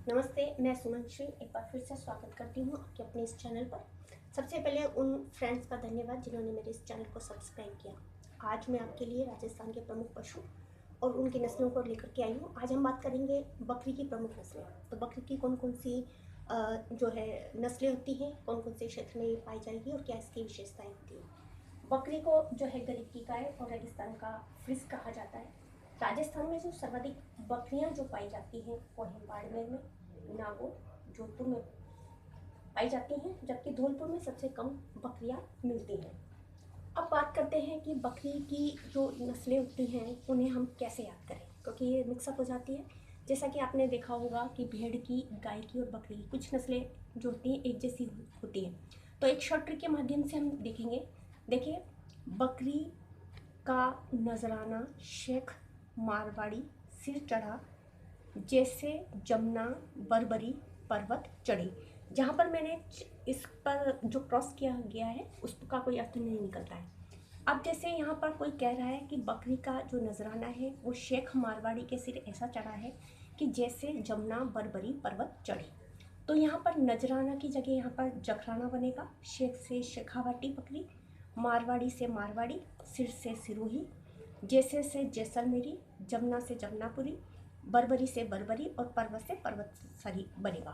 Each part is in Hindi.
नमस्ते, मैं सुमनश्री एक बार फिर से स्वागत करती हूँ आपके अपने इस चैनल पर। सबसे पहले उन फ्रेंड्स का धन्यवाद जिन्होंने मेरे इस चैनल को सब्सक्राइब किया। आज मैं आपके लिए राजस्थान के प्रमुख पशु और उनकी नस्लों को लेकर के आई हूँ। आज हम बात करेंगे बकरी की प्रमुख नस्लें। तो बकरी की कौन कौन सी जो है नस्लें होती हैं, कौन कौन से क्षेत्र में ये पाई जाएगी और क्या इसकी विशेषताएँ होती हैं। बकरी को जो है गरीब की गाय और रेगिस्तान का फ्रिज कहा जाता है। राजस्थान में जो सर्वाधिक बकरियां जो पाई जाती हैं वो है बाड़मेर में, नागौर, जोधपुर में पाई जाती हैं, जबकि धौलपुर में सबसे कम बकरियां मिलती हैं। अब बात करते हैं कि बकरी की जो नस्लें होती हैं उन्हें हम कैसे याद करें, क्योंकि ये मिक्सअप हो जाती है। जैसा कि आपने देखा होगा कि भेड़ की, गाय की और बकरी की कुछ नस्लें जो होती हैं एक जैसी होती हैं। तो एक शॉर्ट ट्रिक के माध्यम से हम देखेंगे। देखिए, बकरी का नजराना शेख मारवाड़ी सिर चढ़ा, जैसे जमुना बरबरी पर्वत चढ़ी। जहाँ पर मैंने इस पर जो क्रॉस किया गया है उसका कोई अर्थ नहीं निकलता है। अब जैसे यहाँ पर कोई कह रहा है कि बकरी का जो नजराना है वो शेख मारवाड़ी के सिर ऐसा चढ़ा है कि जैसे जमुना बरबरी पर्वत चढ़ी, तो यहाँ पर नजराना की जगह यहाँ पर जखराना बनेगा। शेख से शेखावाटी बकरी, मारवाड़ी से मारवाड़ी, सिर से सिरोही, जैसे से जैसलमेरी, जमुना से जमुनापुरी, बरबरी से बरबरी और पर्वत से पर्वतसरी बनेगा।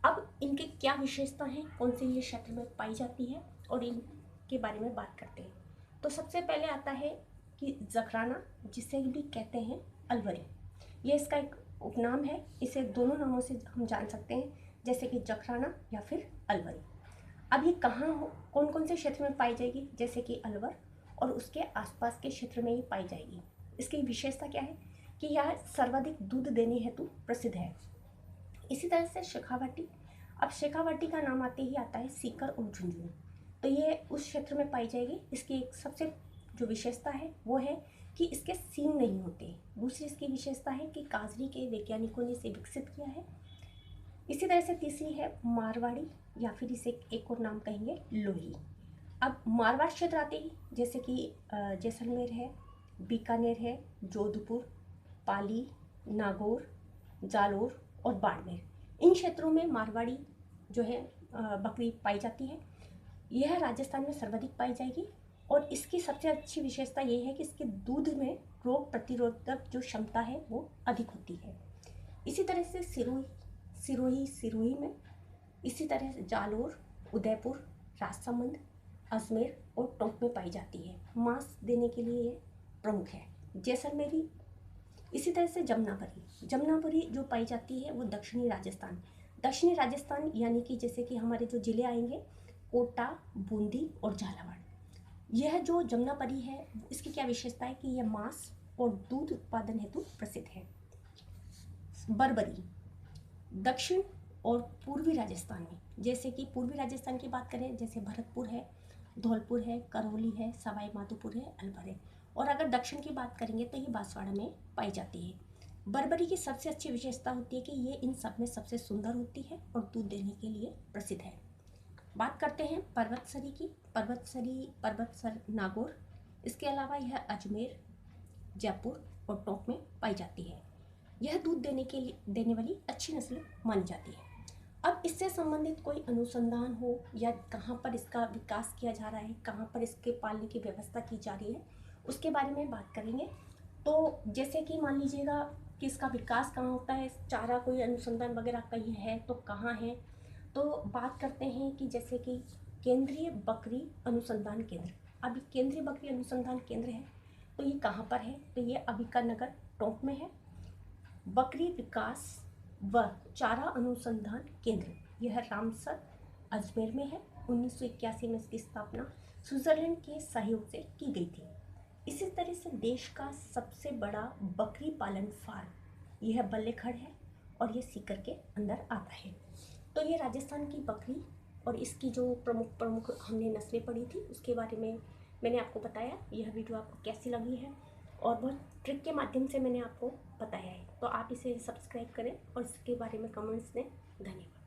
अब इनके क्या विशेषता हैं, कौन से ये क्षेत्र में पाई जाती है और इनके बारे में बात करते हैं। तो सबसे पहले आता है कि जखराना, जिसे भी कहते हैं अलवरी। ये इसका एक उपनाम है। इसे दोनों नामों से हम जान सकते हैं, जैसे कि जखराना या फिर अलवरी। अब ये कहाँ हो, कौन कौन से क्षेत्र में पाई जाएगी, जैसे कि अलवर और उसके आसपास के क्षेत्र में ये पाई जाएगी। इसकी विशेषता क्या है कि यह सर्वाधिक दूध देने हेतु प्रसिद्ध है। इसी तरह से शेखावाटी। अब शेखावाटी का नाम आते ही आता है सीकर और झुंझुनू, तो ये उस क्षेत्र में पाई जाएगी। इसकी एक सबसे जो विशेषता है वो है कि इसके सींग नहीं होते। दूसरी इसकी विशेषता है कि काजरी के वैज्ञानिकों ने इसे विकसित किया है। इसी तरह से तीसरी है मारवाड़ी, या फिर इसे एक और नाम कहेंगे लोही। अब मारवाड़ क्षेत्र आते ही जैसे कि जैसलमेर है, बीकानेर है, जोधपुर, पाली, नागौर, जालोर और बाड़मेर, इन क्षेत्रों में मारवाड़ी जो है बकरी पाई जाती है। यह राजस्थान में सर्वाधिक पाई जाएगी और इसकी सबसे अच्छी विशेषता ये है कि इसके दूध में रोग प्रतिरोधक जो क्षमता है वो अधिक होती है। इसी तरह से सिरोही में, इसी तरह से जालोर, उदयपुर, राजसमंद, अजमेर और टोंक में पाई जाती है। मांस देने के लिए ये प्रमुख है। जैसलमेरी, इसी तरह से जमुनापुरी जो पाई जाती है वो दक्षिणी राजस्थान यानी कि जैसे कि हमारे जो जिले आएंगे कोटा, बूंदी और झालावाड़। यह जो जमुनापुरी है इसकी क्या विशेषता है कि यह मांस और दूध उत्पादन हेतु प्रसिद्ध है। बरबरी दक्षिण और पूर्वी राजस्थान में, जैसे कि पूर्वी राजस्थान की बात करें जैसे भरतपुर है, धौलपुर है, करौली है, सवाई माधोपुर है, अलवर है। और अगर दक्षिण की बात करेंगे तो ये बांसवाड़ा में पाई जाती है। बरबरी की सबसे अच्छी विशेषता होती है कि ये इन सब में सबसे सुंदर होती है और दूध देने के लिए प्रसिद्ध है। बात करते हैं पर्वतसरी की। पर्वतसर नागौर, इसके अलावा यह अजमेर, जयपुर और टोंक में पाई जाती है। यह दूध देने वाली अच्छी नस्ल मानी जाती है। अब इससे संबंधित कोई अनुसंधान हो या कहाँ पर इसका विकास किया जा रहा है, कहाँ पर इसके पालने की व्यवस्था की जा रही है, उसके बारे में बात करेंगे। तो जैसे कि मान लीजिएगा कि इसका विकास कहाँ होता है, चारा कोई अनुसंधान वगैरह कहीं है तो कहाँ है। तो बात करते हैं कि जैसे कि केंद्रीय बकरी अनुसंधान केंद्र। अभी केंद्रीय बकरी अनुसंधान केंद्र है तो ये कहाँ पर है, तो ये अंबिका नगर टोंक में है। बकरी विकास व चारा अनुसंधान केंद्र, यह रामसर अजमेर में है। 1981 में इसकी स्थापना स्विट्जरलैंड के सहयोग से की गई थी। इसी तरह से देश का सबसे बड़ा बकरी पालन फार्म यह बल्लेखड़ है और ये सीकर के अंदर आता है। तो ये राजस्थान की बकरी और इसकी जो प्रमुख हमने नस्लें पढ़ी थी उसके बारे में मैंने आपको बताया। यह वीडियो आपको कैसी लगी है और बहुत ट्रिक के माध्यम से मैंने आपको बताया है, तो आप इसे सब्सक्राइब करें और इसके बारे में कमेंट्स दें। धन्यवाद।